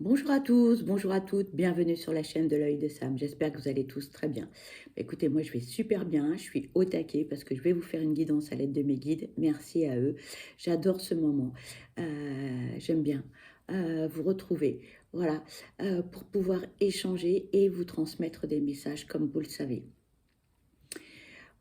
Bonjour à tous, bonjour à toutes, bienvenue sur la chaîne de l'œil de Sam. J'espère que vous allez tous très bien. Écoutez, moi je vais super bien, je suis au taquet parce que je vais vous faire une guidance à l'aide de mes guides. Merci à eux, j'adore ce moment. J'aime bien vous retrouver, voilà, pour pouvoir échanger et vous transmettre des messages comme vous le savez.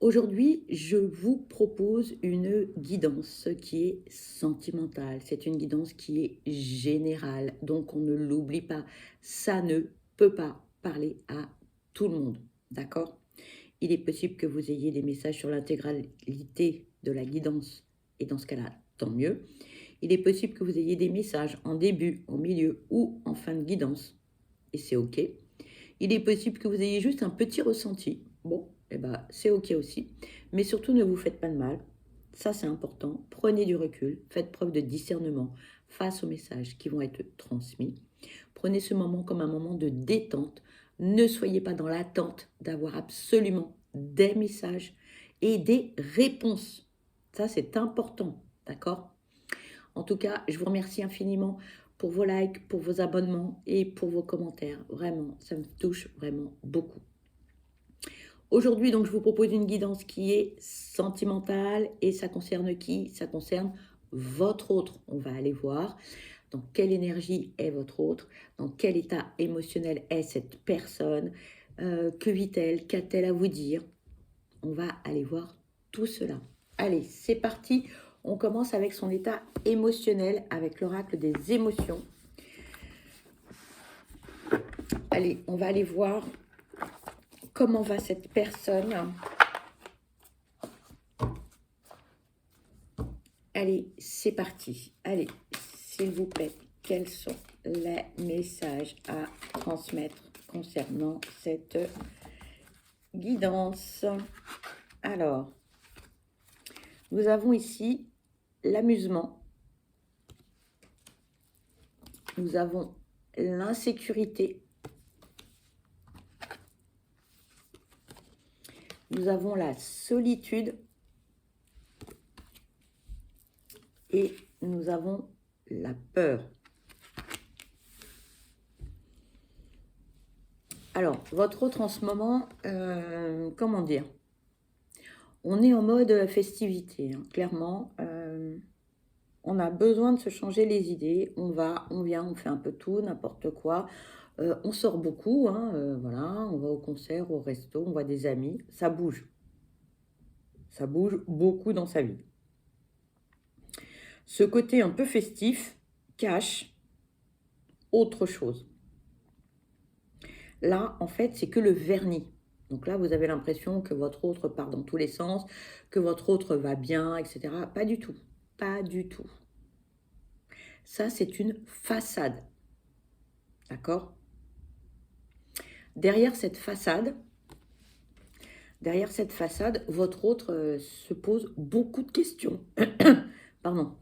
Aujourd'hui, je vous propose une guidance qui est sentimentale. C'est une guidance qui est générale, donc on ne l'oublie pas. Ça ne peut pas parler à tout le monde, d'accord? Il est possible que vous ayez des messages sur l'intégralité de la guidance, et dans ce cas-là, tant mieux. Il est possible que vous ayez des messages en début, en milieu ou en fin de guidance, et c'est OK. Il est possible que vous ayez juste un petit ressenti. Bon, eh ben, c'est OK aussi. Mais surtout, ne vous faites pas de mal. Ça, c'est important. Prenez du recul. Faites preuve de discernement face aux messages qui vont être transmis. Prenez ce moment comme un moment de détente. Ne soyez pas dans l'attente d'avoir absolument des messages et des réponses. Ça, c'est important. D'accord? En tout cas, je vous remercie infiniment pour vos likes, pour vos abonnements et pour vos commentaires. Vraiment, ça me touche vraiment beaucoup. Aujourd'hui, donc, je vous propose une guidance qui est sentimentale et ça concerne qui? Ça concerne votre autre. On va aller voir dans quelle énergie est votre autre, dans quel état émotionnel est cette personne, que vit-elle, qu'a-t-elle à vous dire. On va aller voir tout cela. Allez, c'est parti. On commence avec son état émotionnel, avec l'oracle des émotions. Allez, on va aller voir comment va cette personne. Allez, c'est parti. Allez, s'il vous plaît, quels sont les messages à transmettre concernant cette guidance? Alors, nous avons ici l'amusement. Nous avons l'insécurité. Nous avons la solitude. Et nous avons la peur. Alors, votre autre en ce moment, comment dire? On est en mode festivité, hein, clairement. On a besoin de se changer les idées. On va, on vient, on fait un peu tout, n'importe quoi. On sort beaucoup, hein, voilà. On va au concert, au resto, on voit des amis. Ça bouge. Ça bouge beaucoup dans sa vie. Ce côté un peu festif cache autre chose. Là, en fait, c'est que le vernis. Donc là, vous avez l'impression que votre autre part dans tous les sens, que votre autre va bien, etc. Pas du tout. Pas du tout. Ça, c'est une façade. D'accord? Derrière cette façade, votre autre se pose beaucoup de questions. Pardon.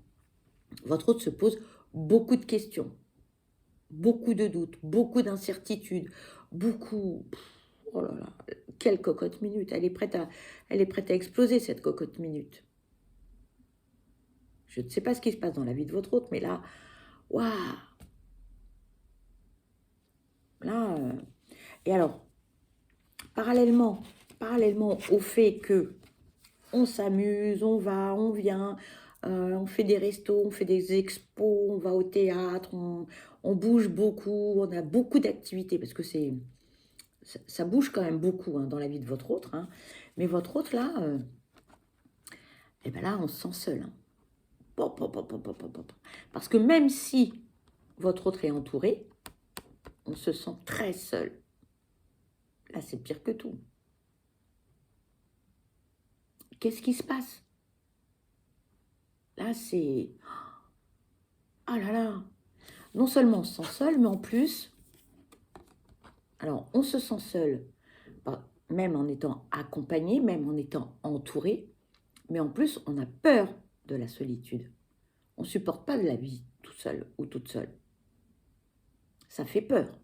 Votre autre se pose beaucoup de questions. Beaucoup de doutes, beaucoup d'incertitudes, beaucoup... Oh là là, quelle cocotte minute. Elle est prête à exploser, cette cocotte minute. Je ne sais pas ce qui se passe dans la vie de votre autre, mais là, waouh. Là, et alors, parallèlement au fait que on s'amuse, on va, on vient, on fait des restos, on fait des expos, on va au théâtre, on bouge beaucoup, on a beaucoup d'activités, parce que ça bouge quand même beaucoup, hein, dans la vie de votre autre, hein. Mais votre autre, là, et ben là, on se sent seul, hein. Parce que même si votre autre est entouré, on se sent très seul. Là, c'est pire que tout. Qu'est-ce qui se passe? Là, c'est... Ah là là. Non seulement on se sent seul, mais en plus... Alors, on se sent seul, même en étant accompagné, même en étant entouré, mais en plus, on a peur de la solitude. On ne supporte pas de la vie tout seul ou toute seule. Ça fait peur.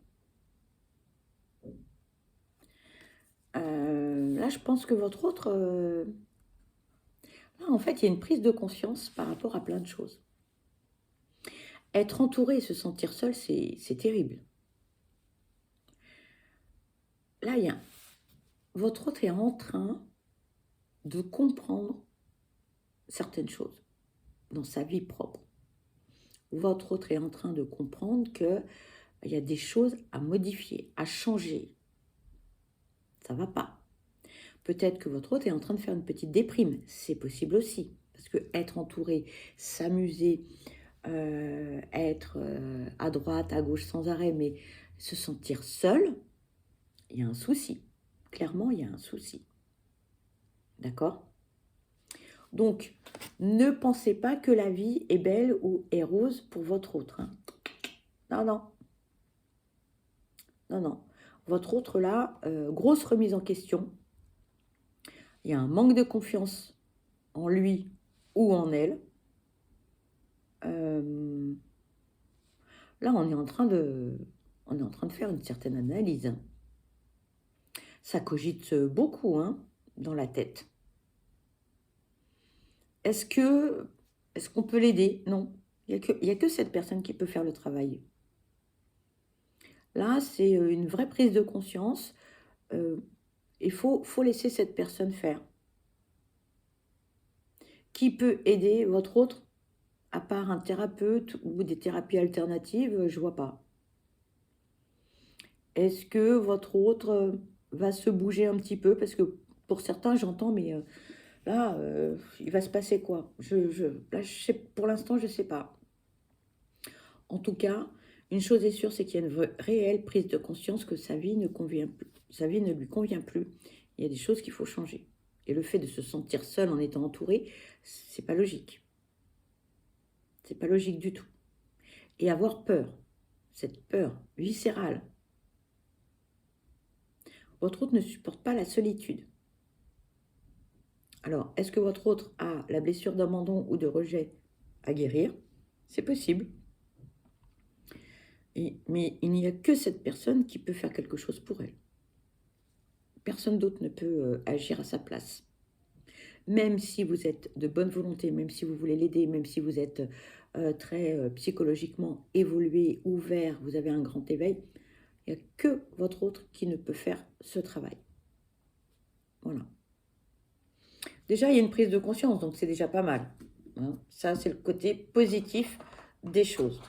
Là, je pense que votre autre... Là, en fait, il y a une prise de conscience par rapport à plein de choses. Être entouré et se sentir seul, c'est terrible. Là, votre autre est en train de comprendre certaines choses dans sa vie propre. Votre autre est en train de comprendre qu'il y a des choses à modifier, à changer. Ça ne va pas. Peut-être que votre autre est en train de faire une petite déprime. C'est possible aussi. Parce que être entouré, s'amuser, être à droite, à gauche sans arrêt, mais se sentir seul, il y a un souci. Clairement, il y a un souci. D'accord? Donc, ne pensez pas que la vie est belle ou est rose pour votre autre. Hein. Non, non. Non, non. Votre autre, là, grosse remise en question. Il y a un manque de confiance en lui ou en elle. Là, on est en train de faire une certaine analyse. Hein. Ça cogite beaucoup hein, dans la tête. Est-ce qu'on peut l'aider? Non. Il n'y a que cette personne qui peut faire le travail. Là, c'est une vraie prise de conscience. Il faut laisser cette personne faire. Qui peut aider votre autre, à part un thérapeute ou des thérapies alternatives? Je ne vois pas. Est-ce que votre autre va se bouger un petit peu? Parce que pour certains, j'entends, mais là, il va se passer quoi? Là, pour l'instant, je ne sais pas. En tout cas, une chose est sûre, c'est qu'il y a une réelle prise de conscience que sa vie ne lui convient plus. Il y a des choses qu'il faut changer. Et le fait de se sentir seul en étant entouré, c'est pas logique. C'est pas logique du tout. Et avoir peur, cette peur viscérale. Votre autre ne supporte pas la solitude. Alors, est-ce que votre autre a la blessure d'abandon ou de rejet à guérir? C'est possible. Mais il n'y a que cette personne qui peut faire quelque chose pour elle. Personne d'autre ne peut agir à sa place. Même si vous êtes de bonne volonté, même si vous voulez l'aider, même si vous êtes très psychologiquement évolué, ouvert, vous avez un grand éveil, il n'y a que votre autre qui ne peut faire ce travail. Voilà. Déjà, il y a une prise de conscience, donc c'est déjà pas mal. Hein. Ça, c'est le côté positif des choses.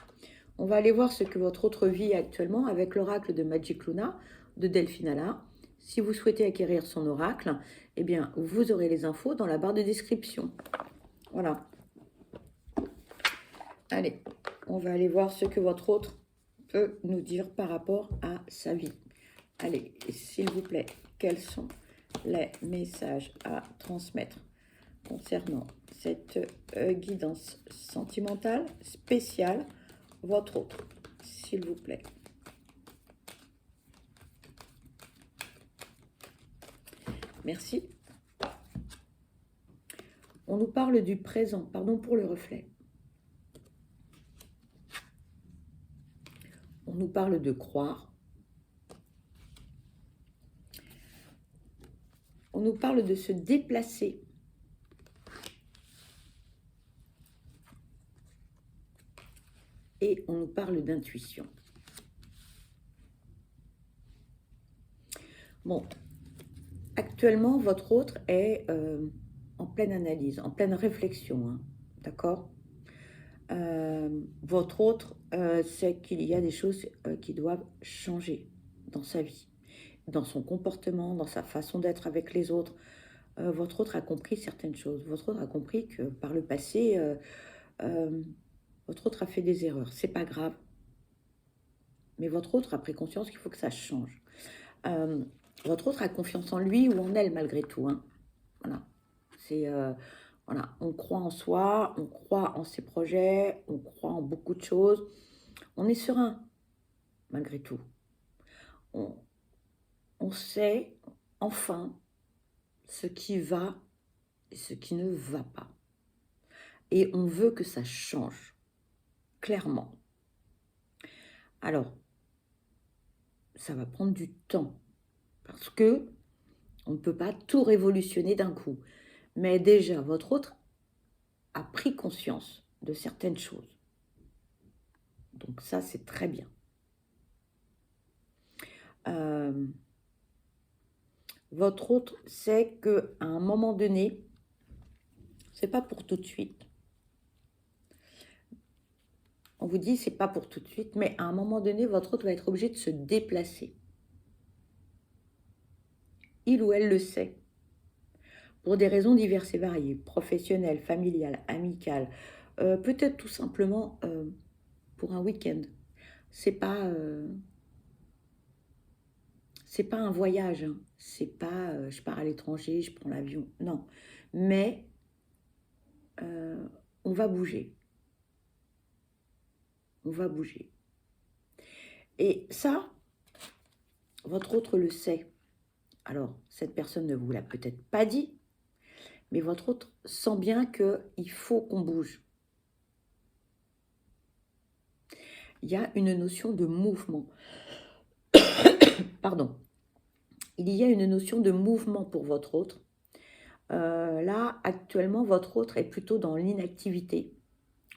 On va aller voir ce que votre autre vit actuellement avec l'oracle de Magic Luna de Delphinala. Si vous souhaitez acquérir son oracle, eh bien, vous aurez les infos dans la barre de description. Voilà. Allez, on va aller voir ce que votre autre peut nous dire par rapport à sa vie. Allez, s'il vous plaît, quels sont les messages à transmettre concernant cette guidance sentimentale spéciale, votre autre, s'il vous plaît. Merci. On nous parle du présent, pardon pour le reflet. On nous parle de croire. On nous parle de se déplacer. Et on nous parle d'intuition. Bon, actuellement, votre autre est en pleine analyse, en pleine réflexion, hein, d'accord? Votre autre sait qu'il y a des choses qui doivent changer dans sa vie, dans son comportement, dans sa façon d'être avec les autres. Votre autre a compris certaines choses. Votre autre a compris que par le passé, votre autre a fait des erreurs. C'est pas grave. Mais votre autre a pris conscience qu'il faut que ça change. Votre autre a confiance en lui ou en elle malgré tout. Hein. Voilà. C'est voilà, on croit en soi, on croit en ses projets, on croit en beaucoup de choses. On est serein malgré tout. On sait enfin ce qui va et ce qui ne va pas. Et on veut que ça change, clairement. Alors, ça va prendre du temps parce que on ne peut pas tout révolutionner d'un coup. Mais déjà, votre autre a pris conscience de certaines choses. Donc ça, c'est très bien. Euh, Votre autre sait qu'à un moment donné, c'est pas pour tout de suite. On vous dit c'est pas pour tout de suite, mais à un moment donné, votre autre va être obligé de se déplacer. Il ou elle le sait. Pour des raisons diverses et variées, professionnelles, familiales, amicales, peut-être tout simplement pour un week-end. C'est pas, euh, c'est pas un voyage, hein. C'est pas je pars à l'étranger, je prends l'avion. Non. Mais euh, on va bouger. On va bouger. Et ça, votre autre le sait. Alors, cette personne ne vous l'a peut-être pas dit, mais votre autre sent bien qu'il faut qu'on bouge. Il y a une notion de mouvement. Pardon. Il y a une notion de mouvement pour votre autre. Là, actuellement, votre autre est plutôt dans l'inactivité.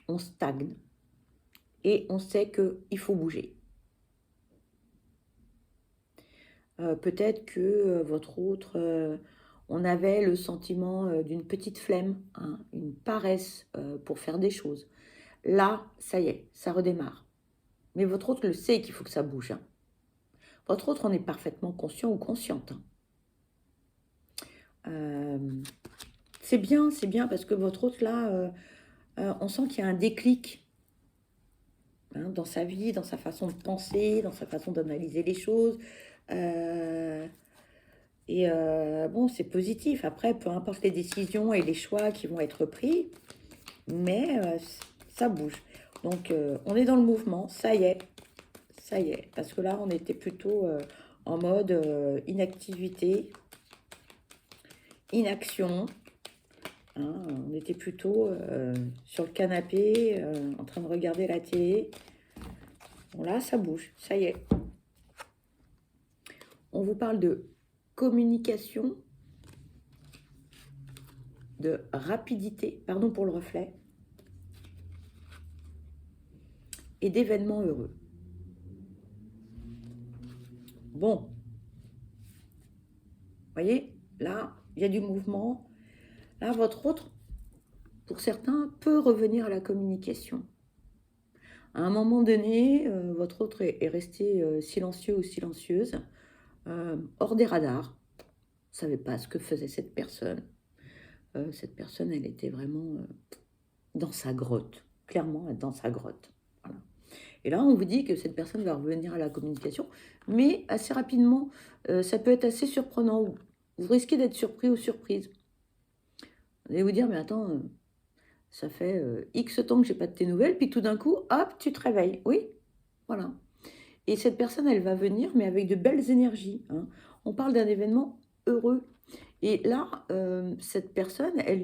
On stagne et on sait qu'il faut bouger. Peut-être que votre autre, on avait le sentiment d'une petite flemme, hein, une paresse pour faire des choses. Là, ça y est, ça redémarre. Mais votre autre le sait qu'il faut que ça bouge, hein. Votre autre en est parfaitement conscient ou consciente, hein. C'est bien parce que votre autre là, on sent qu'il y a un déclic, hein, dans sa vie, dans sa façon de penser, dans sa façon d'analyser les choses. Euh, bon, c'est positif. Après, peu importe les décisions et les choix qui vont être pris, mais ça bouge. Donc, on est dans le mouvement, ça y est, ça y est. Parce que là, on était plutôt en mode inactivité, inaction, hein. On était plutôt sur le canapé, en train de regarder la télé. Bon, là, ça bouge, ça y est. On vous parle de communication, de rapidité, pardon pour le reflet, et d'événements heureux. Bon, vous voyez, là, il y a du mouvement. Là, votre autre, pour certains, peut revenir à la communication. À un moment donné, votre autre est resté silencieux ou silencieuse, hors des radars. Vous ne savez pas ce que faisait cette personne. Cette personne, elle était vraiment dans sa grotte. Clairement, dans sa grotte. Voilà. Et là, on vous dit que cette personne va revenir à la communication, mais assez rapidement. Ça peut être assez surprenant. Vous risquez d'être surpris ou surprise. Vous allez vous dire, mais attends, ça fait X temps que j'ai pas de tes nouvelles, puis tout d'un coup, hop, tu te réveilles. Oui, voilà. Et cette personne, elle va venir, mais avec de belles énergies, hein. On parle d'un événement heureux. Et là, cette personne, elle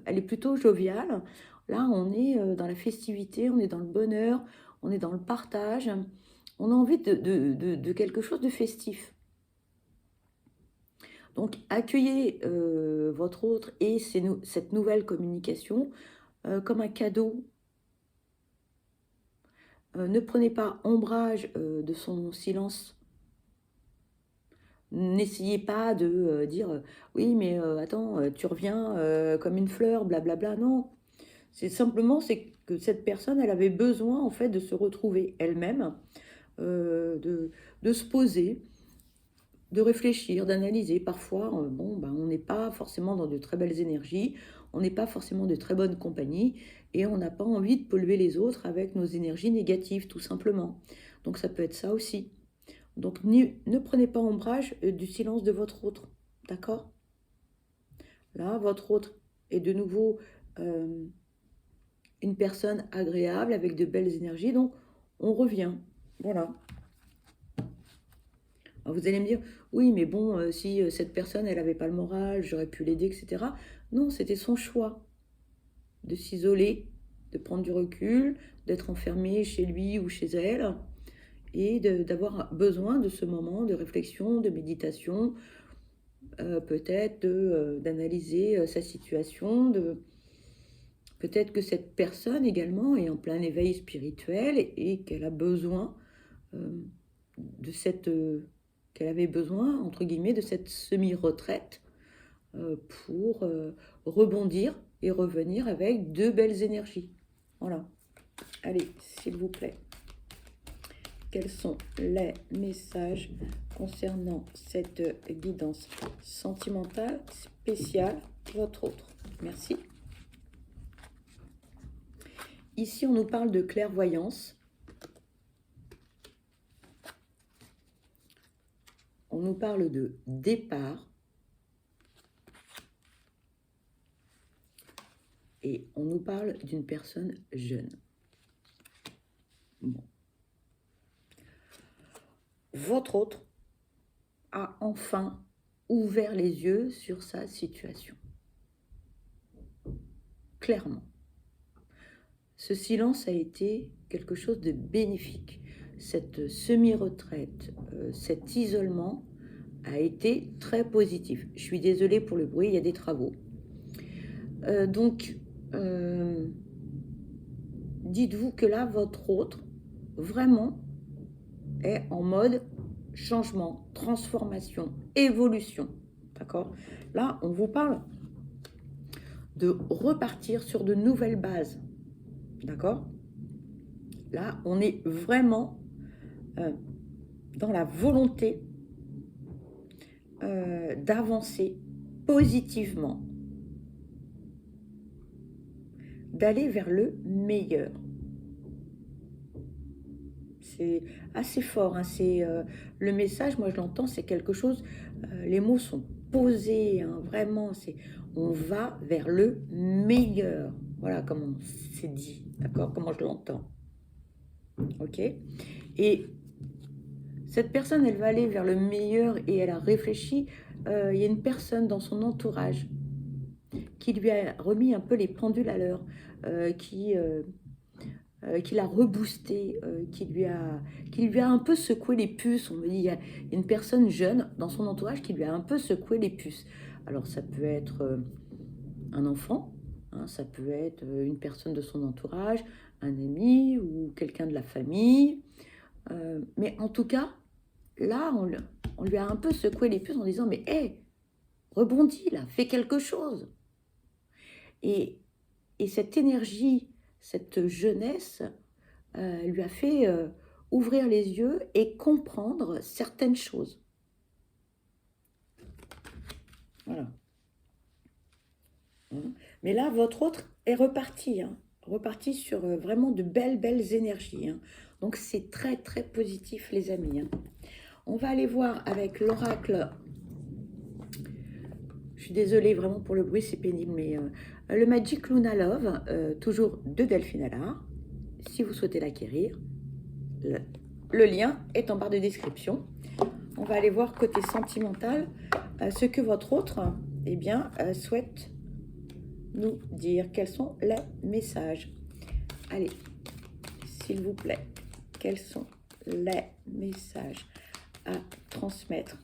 est plutôt joviale. Là, on est dans la festivité, on est dans le bonheur, on est dans le partage. On a envie de quelque chose de festif. Donc, accueillez votre autre et cette nouvelle communication comme un cadeau. Ne prenez pas ombrage de son silence. N'essayez pas de dire oui, mais attends, tu reviens comme une fleur, blablabla. Non, c'est que cette personne, elle avait besoin en fait de se retrouver elle-même, de se poser, de réfléchir, d'analyser. Parfois, bon, ben, on n'est pas forcément dans de très belles énergies, on n'est pas forcément de très bonnes compagnies, et on n'a pas envie de polluer les autres avec nos énergies négatives, tout simplement. Donc ça peut être ça aussi. Donc ne prenez pas ombrage du silence de votre autre, d'accord? Là, votre autre est de nouveau une personne agréable avec de belles énergies, donc on revient. Voilà. Alors vous allez me dire, oui, mais bon, si cette personne, elle n'avait pas le moral, j'aurais pu l'aider, etc. Non, c'était son choix de s'isoler, de prendre du recul, d'être enfermé chez lui ou chez elle, et d'avoir besoin de ce moment de réflexion, de méditation, peut-être d'analyser sa situation, Peut-être que cette personne également est en plein éveil spirituel et qu'elle a besoin euh, de cette... qu'elle avait besoin, entre guillemets, de cette semi-retraite pour rebondir et revenir avec de belles énergies. Voilà. Allez, s'il vous plaît. Quels sont les messages concernant cette guidance sentimentale spéciale, votre autre? Merci. Ici, on nous parle de clairvoyance. On nous parle de départ. Et on nous parle d'une personne jeune. Bon. Votre autre a enfin ouvert les yeux sur sa situation. Clairement. Ce silence a été quelque chose de bénéfique. Cette semi-retraite, cet isolement a été très positif. Je suis désolée pour le bruit, il y a des travaux. Donc, dites-vous que là, votre autre, vraiment, est en mode changement, transformation, évolution. D'accord? Là, on vous parle de repartir sur de nouvelles bases. D'accord? Là, on est vraiment dans la volonté d'avancer positivement, d'aller vers le meilleur. C'est assez fort, hein. C'est le message, moi je l'entends, c'est quelque chose, les mots sont posés, hein, vraiment, c'est on va vers le meilleur. Voilà comment c'est dit, d'accord? Comment je l'entends. Ok? Et cette personne, elle va aller vers le meilleur et elle a réfléchi. Il y a une personne dans son entourage qui lui a remis un peu les pendules à l'heure, qui l'a reboosté, qui lui a un peu secoué les puces. On me dit, il y a une personne jeune dans son entourage qui lui a un peu secoué les puces. Alors ça peut être un enfant, hein, ça peut être une personne de son entourage, un ami ou quelqu'un de la famille. Mais en tout cas, là, on lui a un peu secoué les puces en disant, mais hé, rebondis là, fais quelque chose. Et cette énergie, cette jeunesse lui a fait ouvrir les yeux et comprendre certaines choses. Voilà. Mais là, votre autre est reparti, hein, reparti sur vraiment de belles énergies. Hein. Donc c'est très très positif, les amis. Hein. On va aller voir avec l'oracle. Je suis désolée vraiment pour le bruit, c'est pénible, mais le Magic Luna Love, toujours de Delphine Allard. Si vous souhaitez l'acquérir, le lien est en barre de description. On va aller voir côté sentimental ce que votre autre souhaite nous dire. Quels sont les messages? Allez, s'il vous plaît, quels sont les messages à transmettre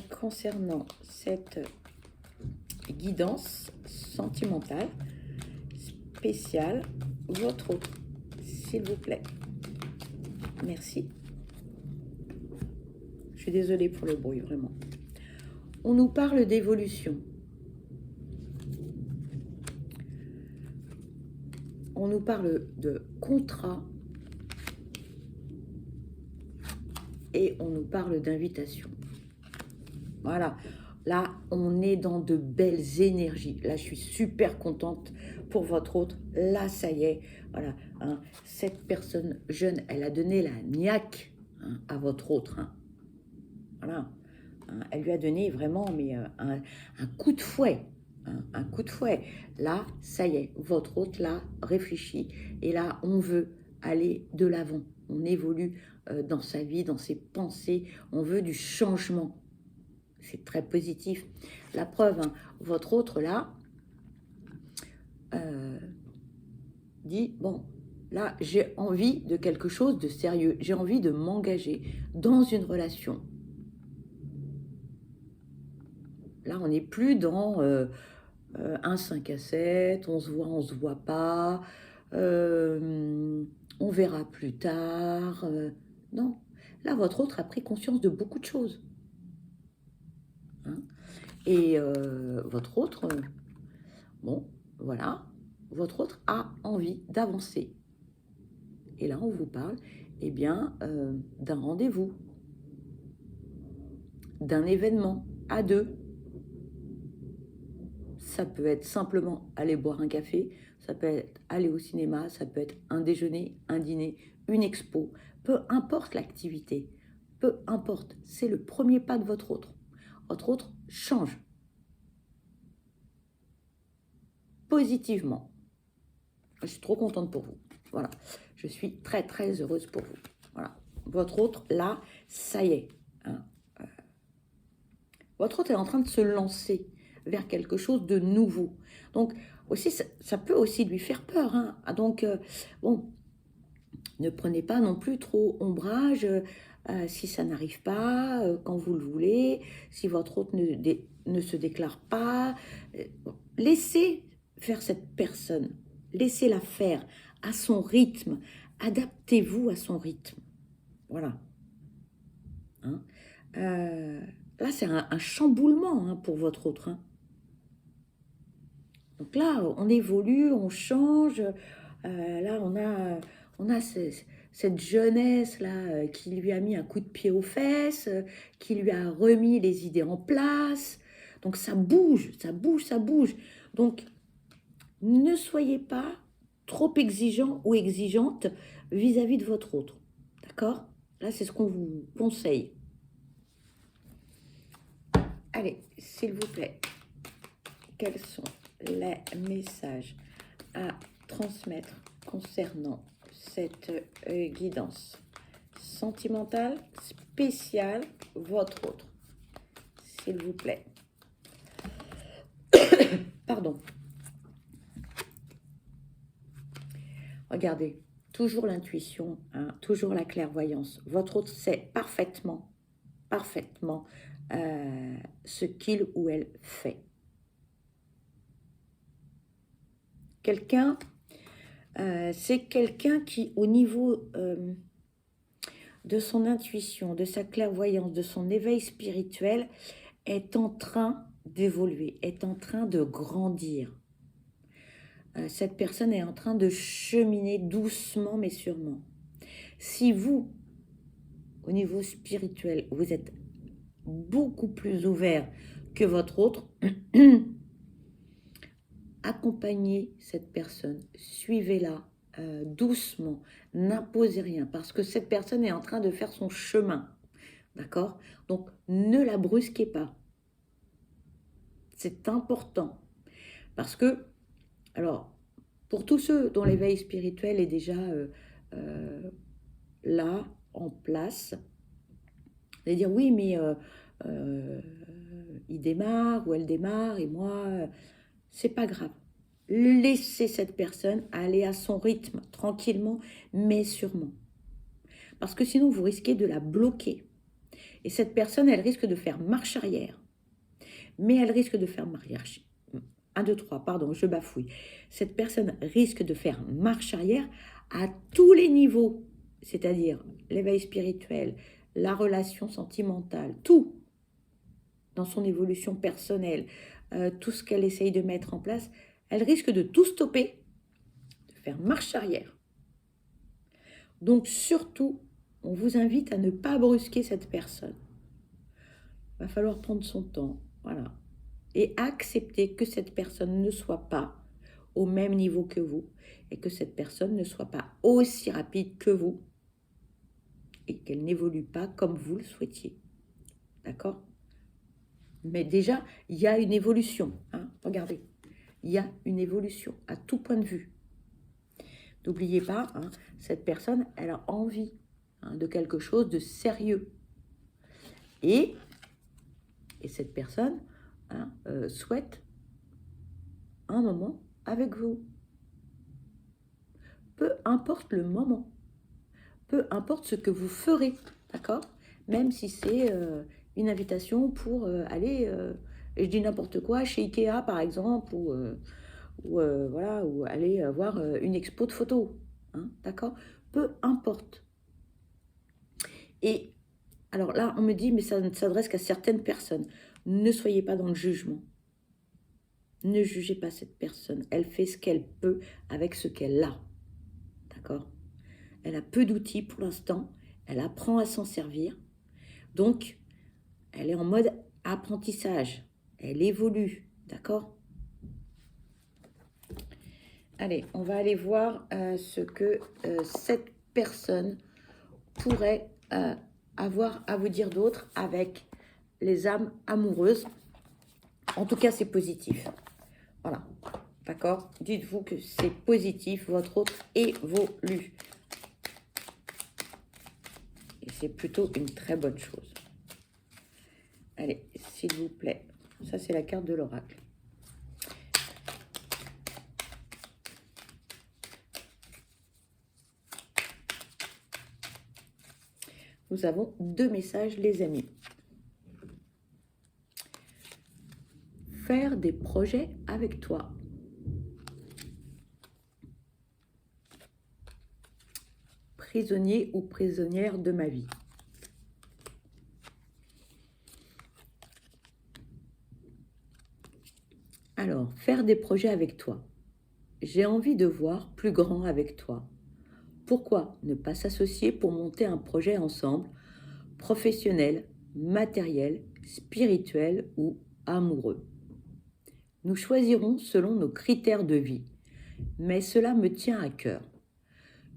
concernant cette guidance sentimentale spéciale, votre autre, s'il vous plaît. Merci. Je suis désolée pour le bruit, vraiment. On nous parle d'évolution. On nous parle de contrat et on nous parle d'invitation. Voilà. Là, on est dans de belles énergies. Là, je suis super contente pour votre autre. Là, ça y est. Voilà. Hein, cette personne jeune, elle a donné la niaque à votre autre. Hein. Voilà. Hein, elle lui a donné vraiment un coup de fouet. Hein, un coup de fouet. Là, ça y est. Votre autre, là, réfléchit. Et là, on veut aller de l'avant. On évolue dans sa vie, dans ses pensées. On veut du changement. C'est très positif. La preuve, hein, votre autre là dit, bon, là j'ai envie de quelque chose de sérieux, j'ai envie de m'engager dans une relation. Là on n'est plus dans un 5 à 7, on se voit pas, on verra plus tard. Non, là, votre autre a pris conscience de beaucoup de choses, hein. Et votre autre, bon, voilà, votre autre a envie d'avancer. Et là, on vous parle, eh bien, d'un rendez-vous, d'un événement à deux. Ça peut être simplement aller boire un café, ça peut être aller au cinéma, ça peut être un déjeuner, un dîner, une expo. Peu importe l'activité, peu importe, c'est le premier pas de votre autre. Votre autre change positivement. Je suis trop contente pour vous. Voilà, je suis très très heureuse pour vous. Voilà, votre autre, là, ça y est, hein. Votre autre est en train de se lancer vers quelque chose de nouveau. Donc, aussi, ça peut aussi lui faire peur, hein. Donc, bon, ne prenez pas non plus trop ombrage si ça n'arrive pas, quand vous le voulez, si votre autre ne se déclare pas. Laissez faire cette personne. Laissez-la faire à son rythme. Adaptez-vous à son rythme. Voilà. Hein. Là, c'est un chamboulement, hein, pour votre autre, hein. Donc là, on évolue, on change. Là, on a cette jeunesse-là qui lui a mis un coup de pied aux fesses, qui lui a remis les idées en place. Donc ça bouge, ça bouge, ça bouge. Donc ne soyez pas trop exigeant ou exigeante vis-à-vis de votre autre. D'accord? Là, c'est ce qu'on vous conseille. Allez, s'il vous plaît, quels sont les messages à transmettre concernant cette guidance sentimentale spéciale, votre autre, s'il vous plaît. Pardon. Regardez, toujours l'intuition, hein, toujours la clairvoyance. Votre autre sait parfaitement ce qu'il ou elle fait. C'est quelqu'un qui, au niveau de son intuition, de sa clairvoyance, de son éveil spirituel, est en train d'évoluer, est en train de grandir. Cette personne est en train de cheminer doucement mais sûrement. Si vous, au niveau spirituel, vous êtes beaucoup plus ouvert que votre autre, accompagnez cette personne, suivez-la doucement, n'imposez rien, parce que cette personne est en train de faire son chemin, d'accord? Donc, ne la brusquez pas. C'est important, parce que, alors, pour tous ceux dont l'éveil spirituel est déjà là, en place, vous allez dire, oui, mais il démarre ou elle démarre, et moi, c'est pas grave. Laissez cette personne aller à son rythme, tranquillement, mais sûrement. Parce que sinon, vous risquez de la bloquer. Et cette personne, elle risque de faire marche arrière. Mais elle risque de faire marche. 1, 2, 3, pardon, je bafouille. Cette personne risque de faire marche arrière à tous les niveaux. C'est-à-dire l'éveil spirituel, la relation sentimentale, tout dans son évolution personnelle, tout ce qu'elle essaye de mettre en place, elle risque de tout stopper, de faire marche arrière. Donc surtout, on vous invite à ne pas brusquer cette personne. Il va falloir prendre son temps, voilà. Et accepter que cette personne ne soit pas au même niveau que vous et que cette personne ne soit pas aussi rapide que vous et qu'elle n'évolue pas comme vous le souhaitiez. D'accord? Mais déjà, il y a une évolution, hein. Regardez, il y a une évolution à tout point de vue. N'oubliez pas, hein, cette personne, elle a envie, hein, de quelque chose de sérieux. Et cette personne, hein, souhaite un moment avec vous. Peu importe le moment, peu importe ce que vous ferez, d'accord? Même si c'est une invitation pour aller Et je dis n'importe quoi, chez Ikea par exemple, voilà, ou aller voir une expo de photos, hein, d'accord? Peu importe. Et alors là, on me dit, mais ça ne s'adresse qu'à certaines personnes. Ne soyez pas dans le jugement. Ne jugez pas cette personne. Elle fait ce qu'elle peut avec ce qu'elle a, d'accord? Elle a peu d'outils pour l'instant. Elle apprend à s'en servir. Donc, elle est en mode apprentissage. Elle évolue, d'accord? Allez, on va aller voir ce que cette personne pourrait avoir à vous dire d'autre avec les âmes amoureuses. En tout cas, c'est positif. Voilà, d'accord? Dites-vous que c'est positif, votre autre évolue. Et c'est plutôt une très bonne chose. Allez, s'il vous plaît. Ça, c'est la carte de l'oracle. Nous avons 2 messages, les amis. Faire des projets avec toi. Prisonnier ou prisonnière de ma vie. Alors, faire des projets avec toi. J'ai envie de voir plus grand avec toi. Pourquoi ne pas s'associer pour monter un projet ensemble, professionnel, matériel, spirituel ou amoureux? Nous choisirons selon nos critères de vie, mais cela me tient à cœur.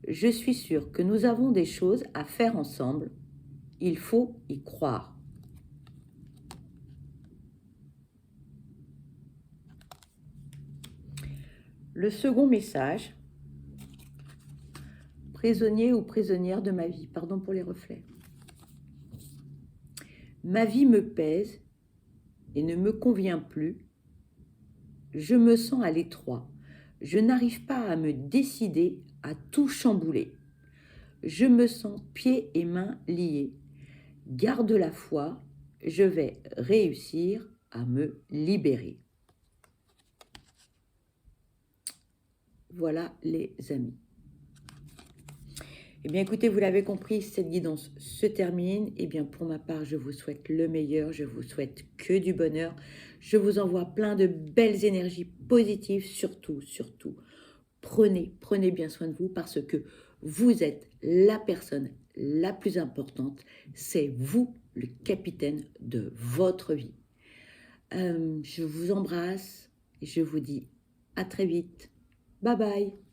Je suis sûre que nous avons des choses à faire ensemble. Il faut y croire. Le second message, prisonnier ou prisonnière de ma vie, pardon pour les reflets. Ma vie me pèse et ne me convient plus. Je me sens à l'étroit. Je n'arrive pas à me décider à tout chambouler. Je me sens pieds et mains liés. Garde la foi, je vais réussir à me libérer. Voilà les amis. Eh bien écoutez, vous l'avez compris, cette guidance se termine. Eh bien pour ma part, je vous souhaite le meilleur, je vous souhaite que du bonheur. Je vous envoie plein de belles énergies positives, surtout, prenez bien soin de vous parce que vous êtes la personne la plus importante. C'est vous le capitaine de votre vie. Je vous embrasse et je vous dis à très vite. Bye bye.